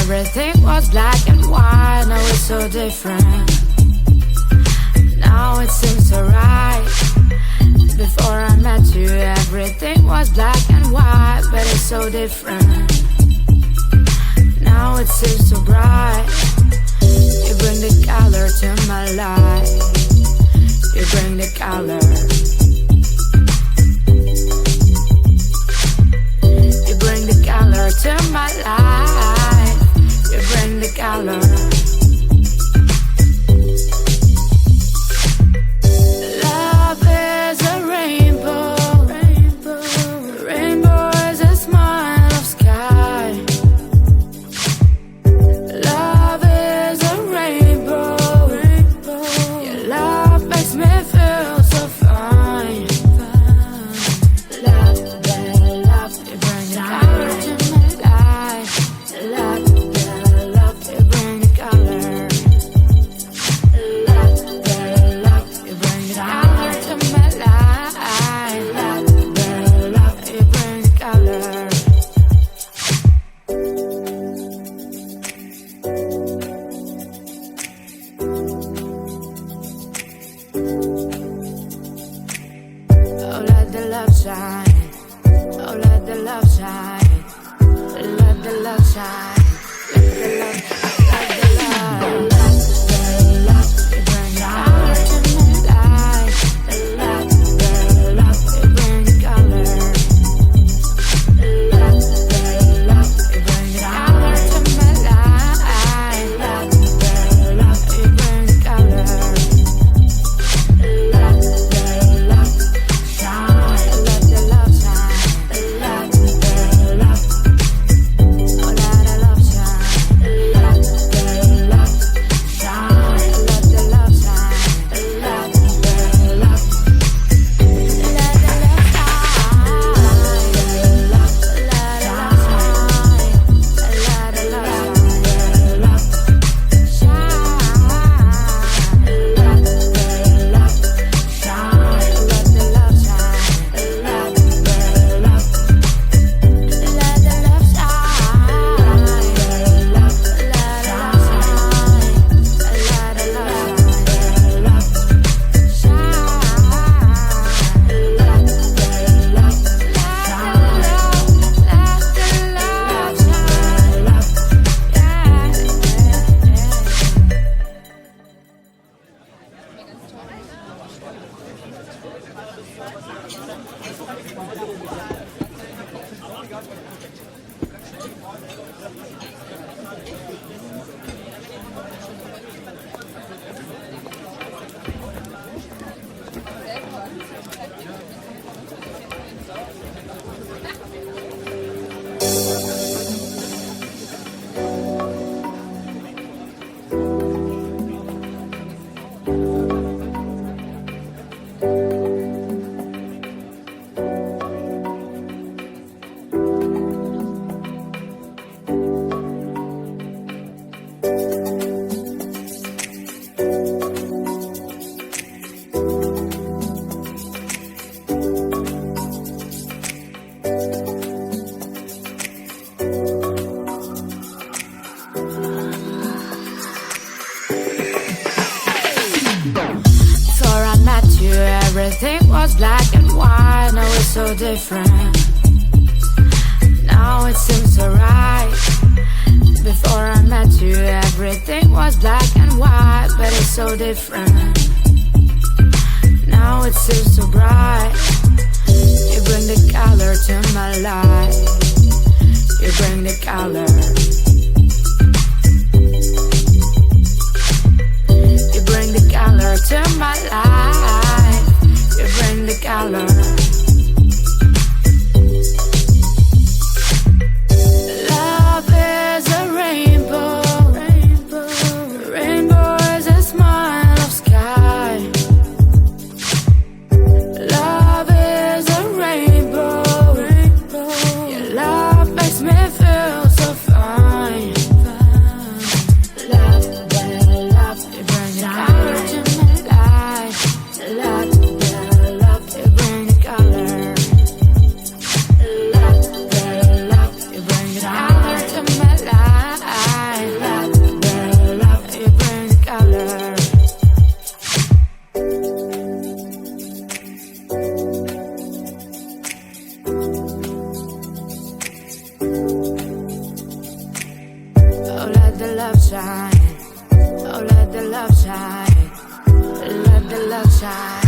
Everything was black and white, now it's so different. Now it seems so right. Before I met you, everything was black and white, but it's so different. Now it seems so bright. You bring the color to my life. You bring the color. You bring the color to my life. You bring the color. Love is a rainbow. Rainbow is a smile of sky. Love is a rainbow. Your love makes me feel so fine. Love, love, you bring the color to my life. Love, love, you bring the color. Love, love, you bring the color to my life. Love, love, you bring the color. Oh, let the love shine. Oh, let the love shine. Let the love shine. Let the love, let the love. Let the love, you bring the color to my life. Let the love, you bring the color. Let the love, you bring the color to my life. Let the love, you bring the color. Let the love shine. Let the love shine. Let the love. Oh, let the love shine. Let the love shine. Let the love shine. Let the love. Let the love shine. Let the love shine. Let the love everything was black and white, now it's so different. Now it seems so right. Before I met you, so different. Now it seems so bright. You bring the color to my life. You bring the color. You bring the color to my life. You bring the color. Love is a rainbow. Rainbow is a smile of sky. Love is a rainbow. Your love makes me feel so fine. Love, love, you bring the color to my life. Love, love, you bring the color. Love, love, you bring the color to my life. Love, love, you bring the color. Oh, let the love shine. Oh, let the love shine. Let the love shine.